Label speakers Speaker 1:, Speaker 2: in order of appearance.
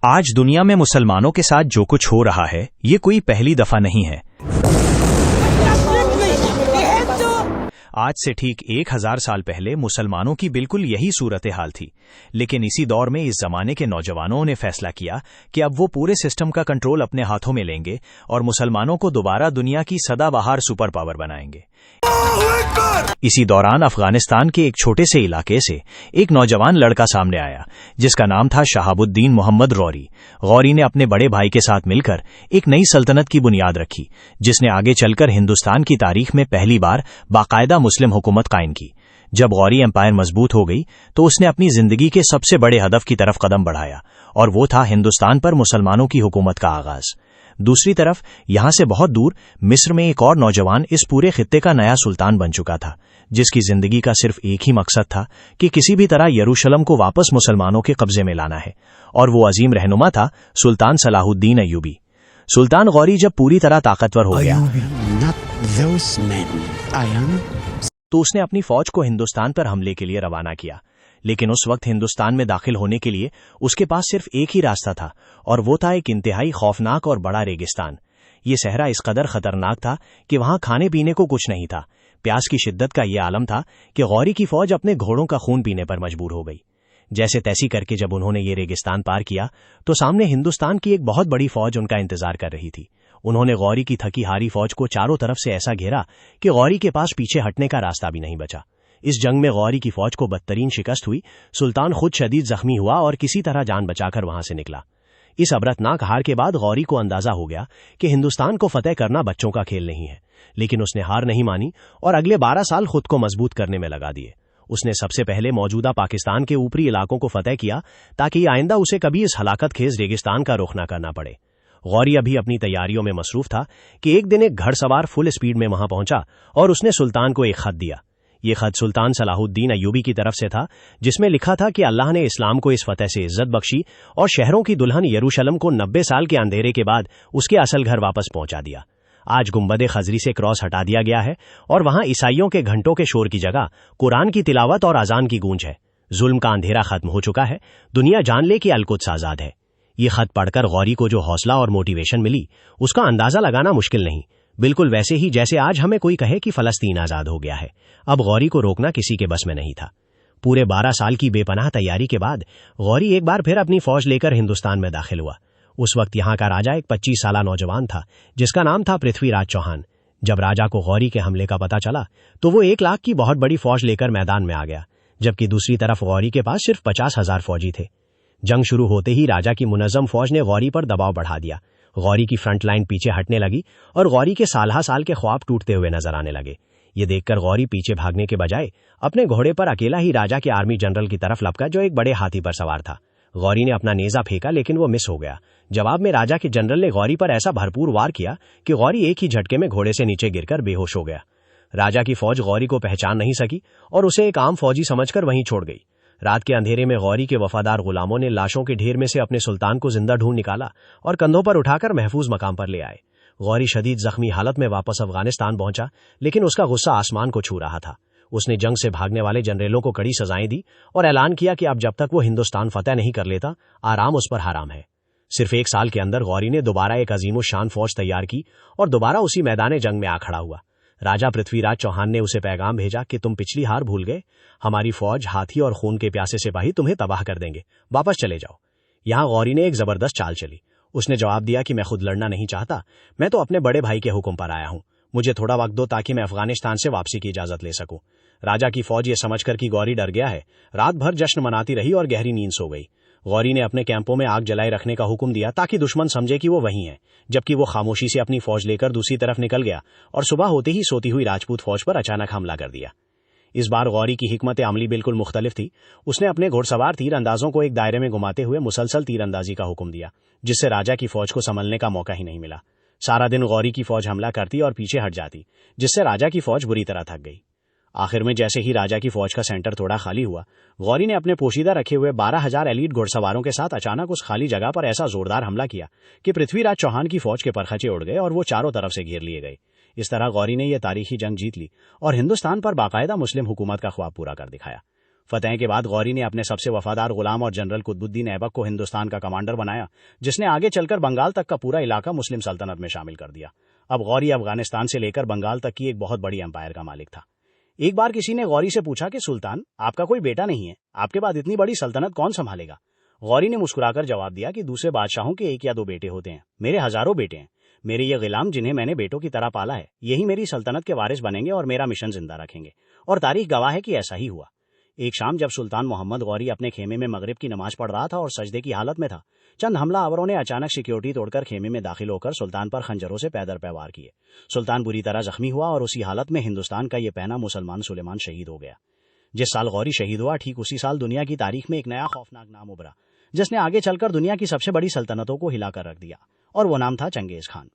Speaker 1: आज दुनिया में मुसलमानों के साथ जो कुछ हो रहा है ये कोई पहली दफा नहीं है। आज से ठीक 1000 साल पहले मुसलमानों की बिल्कुल यही सूरत हाल थी, लेकिन इसी दौर में इस जमाने के नौजवानों ने फैसला किया कि अब वो पूरे सिस्टम का कंट्रोल अपने हाथों में लेंगे और मुसलमानों को दोबारा दुनिया की सदाबहार सुपर पावर बनाएंगे। इसी दौरान अफगानिस्तान के एक छोटे से इलाके से एक नौजवान लड़का सामने आया जिसका नाम था शहाबुद्दीन मोहम्मद गौरी। गौरी ने अपने बड़े भाई के साथ मिलकर एक नई सल्तनत की बुनियाद रखी जिसने आगे चलकर हिंदुस्तान की तारीख में पहली बार बाकायदा मुस्लिम हुकूमत कायम की। जब गौरी एम्पायर मजबूत हो गई तो उसने अपनी जिंदगी के सबसे बड़े हदफ की तरफ कदम बढ़ाया और वो था हिंदुस्तान पर मुसलमानों की हुकूमत का आगाज। दूसरी तरफ यहां से बहुत दूर मिस्र में एक और नौजवान इस पूरे खित्ते का नया सुल्तान बन चुका था जिसकी जिंदगी का सिर्फ एक ही मकसद था कि किसी भी तरह यरूशलेम को वापस मुसलमानों के कब्जे में लाना है, और वो अजीम रहनुमा था सुल्तान सलाहुद्दीन अय्यूबी। सुल्तान गौरी जब पूरी तरह ताकतवर हो गया तो उसने अपनी फौज को हिंदुस्तान पर हमले के लिए रवाना किया, लेकिन उस वक्त हिंदुस्तान में दाखिल होने के लिए उसके पास सिर्फ एक ही रास्ता था और वो था एक इंतहाई खौफनाक और बड़ा रेगिस्तान। ये सहरा इस कदर खतरनाक था कि वहां खाने पीने को कुछ नहीं था। प्यास की शिद्दत का यह आलम था कि गौरी की फौज अपने घोड़ों का खून पीने पर मजबूर हो गई। जैसे तैसी करके जब उन्होंने ये रेगिस्तान पार किया तो सामने हिंदुस्तान की एक बहुत बड़ी फौज उनका इंतजार कर रही थी। उन्होंने गौरी की थकी हारी फौज को चारों तरफ से ऐसा घेरा कि गौरी के पास पीछे हटने का रास्ता भी नहीं बचा। इस जंग में गौरी की फौज को बदतरीन शिकस्त हुई। सुल्तान खुद शदीद जख्मी हुआ और किसी तरह जान बचाकर वहां से निकला। इस अबरतनाक हार के बाद गौरी को अंदाजा हो गया कि हिंदुस्तान को फतेह करना बच्चों का खेल नहीं है, लेकिन उसने हार नहीं मानी और अगले 12 साल खुद को मजबूत करने में लगा दिए। उसने सबसे पहले मौजूदा पाकिस्तान के ऊपरी इलाकों को फतेह किया ताकि आइंदा उसे कभी इस हलाकत खेज रेगिस्तान का रुख न करना पड़े। गौरी अभी अपनी तैयारियों में मसरूफ था कि एक दिन एक घड़सवार फुल स्पीड में वहां पहुंचा और उसने सुल्तान को एक खत दिया। ये खत सुल्तान सलाहुद्दीन अय्यूबी की तरफ से था, जिसमें लिखा था कि अल्लाह ने इस्लाम को इस फतेह से इज्जत बख्शी और शहरों की दुल्हन यरूशलेम को 90 साल के अंधेरे के बाद उसके असल घर वापस पहुंचा दिया। आज गुंबदे खजरी से क्रॉस हटा दिया गया है और वहां ईसाइयों के घंटों के शोर की जगह कुरान की तिलावत और अजान की गूंज है। जुल्म का अंधेरा खत्म हो चुका है, दुनिया जान ले कि अलकुद्स आजाद है। ये खत पढ़कर गौरी को जो हौसला और मोटिवेशन मिली उसका अंदाजा लगाना मुश्किल नहीं। बिल्कुल वैसे ही जैसे आज हमें कोई कहे कि फलस्तीन आजाद हो गया है। अब गौरी को रोकना किसी के बस में नहीं था। पूरे 12 साल की बेपनाह तैयारी के बाद गौरी एक बार फिर अपनी फौज लेकर हिंदुस्तान में दाखिल हुआ। उस वक्त यहां का राजा एक 25 साला नौजवान था जिसका नाम था पृथ्वीराज चौहान। जब राजा को गौरी के हमले का पता चला तो वो 1 लाख की बहुत बड़ी फौज लेकर मैदान में आ गया, जबकि दूसरी तरफ गौरी के पास सिर्फ 50,000 फौजी थे। जंग शुरू होते ही राजा की मुनज़्ज़म फौज ने गौरी पर दबाव बढ़ा दिया। गौरी की फ्रंट लाइन पीछे हटने लगी और गौरी के साल के ख्वाब टूटते हुए नजर आने लगे। ये देखकर गौरी पीछे भागने के बजाय अपने घोड़े पर अकेला ही राजा के आर्मी जनरल की तरफ लपका जो एक बड़े हाथी पर सवार था। गौरी ने अपना नेजा फेंका लेकिन वो मिस हो गया। जवाब में राजा के जनरल ने गौरी पर ऐसा भरपूर वार किया कि गौरी एक ही झटके में घोड़े से नीचे गिरकर बेहोश हो गया। राजा की फौज गौरी को पहचान नहीं सकी और उसे एक आम फौजी समझकर वहीं छोड़ गई। रात के अंधेरे में गौरी के वफादार गुलामों ने लाशों के ढेर में से अपने सुल्तान को जिंदा ढूंढ निकाला और कंधों पर उठाकर महफूज मकाम पर ले आए। गौरी शदीद जख्मी हालत में वापस अफगानिस्तान पहुंचा, लेकिन उसका गुस्सा आसमान को छू रहा था। उसने जंग से भागने वाले जनरलों को कड़ी सजाएं दी और ऐलान किया कि अब जब तक वो हिंदुस्तान फतेह नहीं कर लेता आराम उस पर हराम है। सिर्फ 1 साल के अंदर गौरी ने दोबारा एक अजीमुशान फौज तैयार की और दोबारा उसी मैदान जंग में आ खड़ा हुआ। राजा पृथ्वीराज चौहान ने उसे पैगाम भेजा कि तुम पिछली हार भूल गए, हमारी फौज हाथी और खून के प्यासे सिपाही तुम्हें तबाह कर देंगे, वापस चले जाओ। यहां गौरी ने एक जबरदस्त चाल चली। उसने जवाब दिया कि मैं खुद लड़ना नहीं चाहता, मैं तो अपने बड़े भाई के हुक्म पर आया हूं, मुझे थोड़ा वक्त दो ताकि मैं अफगानिस्तान से वापसी की इजाजत ले सकूं। राजा की फौज ये समझकर कि गौरी डर गया है रात भर जश्न मनाती रही और गहरी नींद सो गई। गौरी ने अपने कैंपों में आग जलाए रखने का हुक्म दिया ताकि दुश्मन समझे कि वो वहीं है, जबकि वो खामोशी से अपनी फौज लेकर दूसरी तरफ निकल गया और सुबह होते ही सोती हुई राजपूत फौज पर अचानक हमला कर दिया। इस बार गौरी की हिकमत अमली बिल्कुल मुख्तलिफ थी। उसने अपने घुड़सवार तीरंदाजों को एक दायरे में घुमाते हुए मुसलसल तीरंदाजी का हुक्म दिया, जिससे राजा की फौज को संभलने का मौका ही नहीं मिला। सारा दिन गौरी की फौज हमला करती और पीछे हट जाती, जिससे राजा की फौज बुरी तरह थक गई। आखिर में जैसे ही राजा की फौज का सेंटर थोड़ा खाली हुआ, गौरी ने अपने पोशीदा रखे हुए 12,000 एलीट घुड़सवारों के साथ अचानक उस खाली जगह पर ऐसा जोरदार हमला किया कि पृथ्वीराज चौहान की फौज के परखचे उड़ गए और वो चारों तरफ से घेर लिए गए। इस तरह गौरी ने यह तारीखी जंग जीत ली और हिंदुस्तान पर बाकायदा मुस्लिम हुकूमत का ख्वाब पूरा कर दिखाया।
Speaker 2: फतेह के बाद गौरी ने अपने सबसे वफादार गुलाम और जनरल कुतुबुद्दीन ऐबक को हिंदुस्तान का कमांडर बनाया, जिसने आगे चलकर बंगाल तक का पूरा इलाका मुस्लिम सल्तनत में शामिल कर दिया। अब गौरी अफगानिस्तान से लेकर बंगाल तक की एक बहुत बड़ी एम्पायर का मालिक था। एक बार किसी ने गौरी से पूछा कि सुल्तान, आपका कोई बेटा नहीं है, आपके बाद इतनी बड़ी सल्तनत कौन संभालेगा? गौरी ने मुस्कुराकर जवाब दिया कि दूसरे बादशाहों के 1 या 2 बेटे होते हैं, मेरे हजारों बेटे हैं। मेरे ये गुलाम जिन्हें मैंने बेटों की तरह पाला है, यही मेरी सल्तनत के वारिस बनेंगे और मेरा मिशन जिंदा रखेंगे। और तारीख गवाह है कि ऐसा ही हुआ। एक शाम जब सुल्तान मोहम्मद गौरी अपने खेमे में मगरिब की नमाज पढ़ रहा था और सजदे की हालत में था, चंद हमलावरों ने अचानक सिक्योरिटी तोड़कर खेमे में दाखिल होकर सुल्तान पर खंजरों से पैदर पै वार किए। सुल्तान बुरी तरह जख्मी हुआ और उसी हालत में हिंदुस्तान का ये पहना मुसलमान सुलेमान शहीद हो गया। जिस साल गौरी शहीद हुआ, ठीक उसी साल दुनिया की तारीख में एक नया खौफनाक नाम उभरा, जिसने आगे चलकर दुनिया की सबसे बड़ी सल्तनतों को हिलाकर रख दिया, और वो नाम था चंगेज खान।